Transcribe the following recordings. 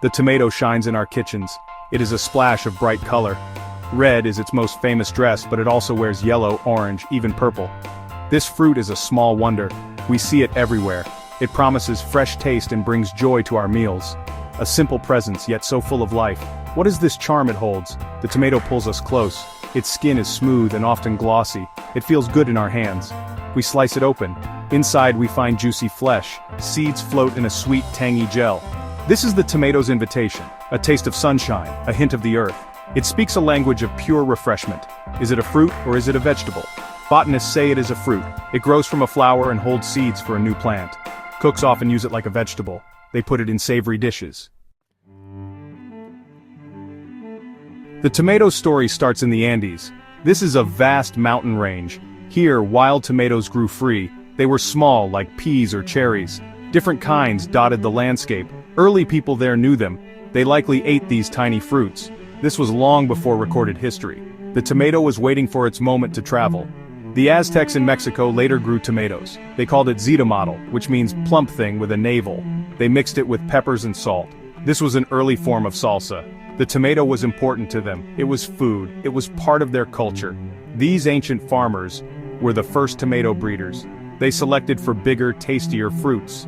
The tomato shines in our kitchens. It is a splash of bright color. Red is its most famous dress, but it also wears yellow, orange, even purple. This fruit is a small wonder. We see it everywhere. It promises fresh taste and brings joy to our meals. A simple presence, yet so full of life. What is this charm it holds? The tomato pulls us close. Its skin is smooth and often glossy. It feels good in our hands. We slice it open. Inside we find juicy flesh. Seeds float in a sweet, tangy gel. This is the tomato's invitation. A taste of sunshine, a hint of the earth. It speaks a language of pure refreshment. Is it a fruit or is it a vegetable? Botanists say it is a fruit. It grows from a flower and holds seeds for a new plant. Cooks often use it like a vegetable. They put it in savory dishes. The tomato story starts in the Andes. This is a vast mountain range. Here, wild tomatoes grew free. They were small, like peas or cherries. Different kinds dotted the landscape. Early people there knew them. They likely ate these tiny fruits. This was long before recorded history. The tomato was waiting for its moment to travel. The Aztecs in Mexico later grew tomatoes. They called it zitomatl, which means plump thing with a navel. They mixed it with peppers and salt. This was an early form of salsa. The tomato was important to them. It was food. It was part of their culture. These ancient farmers were the first tomato breeders. They selected for bigger, tastier fruits.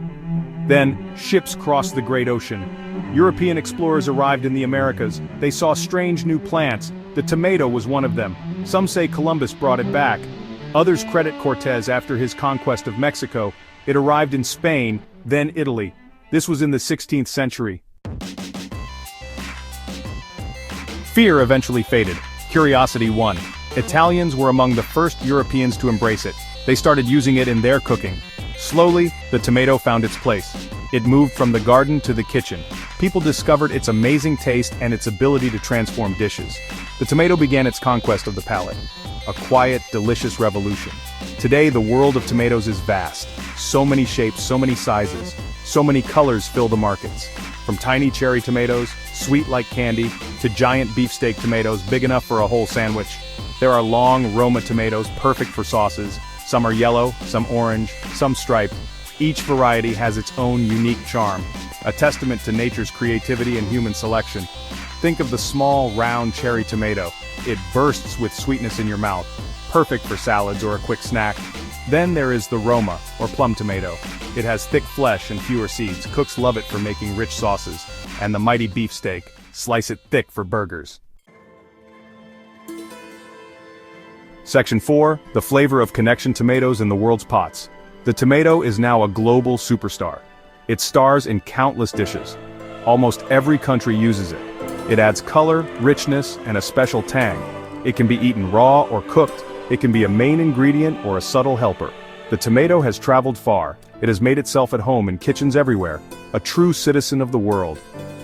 Then, ships crossed the Great Ocean. European explorers arrived in the Americas. They saw strange new plants. The tomato was one of them. Some say Columbus brought it back. Others credit Cortez after his conquest of Mexico. It arrived in Spain, then Italy. This was in the 16th century. Fear eventually faded. Curiosity won. Italians were among the first Europeans to embrace it. They started using it in their cooking. Slowly, the tomato found its place. It moved from the garden to the kitchen. People discovered its amazing taste and its ability to transform dishes. The tomato began its conquest of the palate. A quiet, delicious revolution. Today, the world of tomatoes is vast. So many shapes, so many sizes, so many colors fill the markets. From tiny cherry tomatoes, sweet like candy, to giant beefsteak tomatoes big enough for a whole sandwich. There are long Roma tomatoes perfect for sauces. Some are yellow, some orange, some striped. Each variety has its own unique charm, a testament to nature's creativity and human selection. Think of the small, round cherry tomato. It bursts with sweetness in your mouth, perfect for salads or a quick snack. Then there is the Roma, or plum tomato. It has thick flesh and fewer seeds. Cooks love it for making rich sauces. And the mighty beefsteak. Slice it thick for burgers. Section 4, the flavor of connection tomatoes in the world's pots. The tomato is now a global superstar. It stars in countless dishes. Almost every country uses it. It adds color, richness, and a special tang. It can be eaten raw or cooked. It can be a main ingredient or a subtle helper. The tomato has traveled far. It has made itself at home in kitchens everywhere. A true citizen of the world.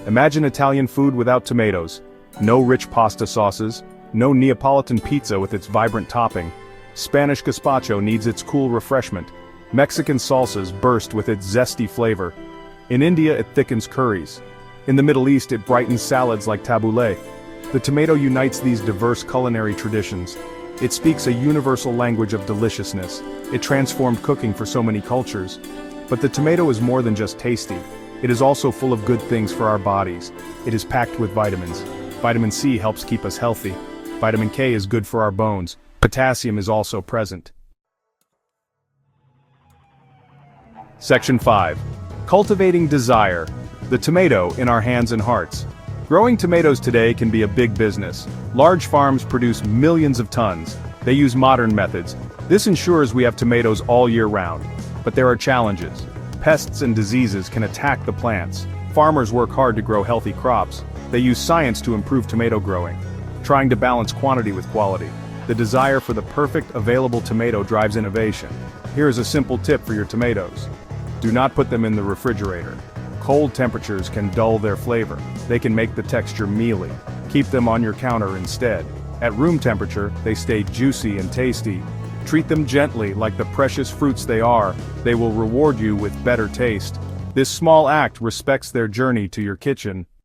Imagine Italian food without tomatoes. No rich pasta sauces. No Neapolitan pizza with its vibrant topping. Spanish gazpacho needs its cool refreshment. Mexican salsas burst with its zesty flavor. In India, it thickens curries. In the Middle East, it brightens salads like tabbouleh. The tomato unites these diverse culinary traditions. It speaks a universal language of deliciousness. It transformed cooking for so many cultures. But the tomato is more than just tasty. It is also full of good things for our bodies. It is packed with vitamins. Vitamin C helps keep us healthy. Vitamin K is good for our bones. Potassium is also present. Section 5. Cultivating desire. The tomato in our hands and hearts. Growing tomatoes today can be a big business. Large farms produce millions of tons. They use modern methods. This ensures we have tomatoes all year round. But there are challenges. Pests and diseases can attack the plants. Farmers work hard to grow healthy crops. They use science to improve tomato growing, trying to balance quantity with quality. The desire for the perfect available tomato drives innovation. Here is a simple tip for your tomatoes. Do not put them in the refrigerator. Cold temperatures can dull their flavor. They can make the texture mealy. Keep them on your counter instead. At room temperature, they stay juicy and tasty. Treat them gently like the precious fruits they are. They will reward you with better taste. This small act respects their journey to your kitchen.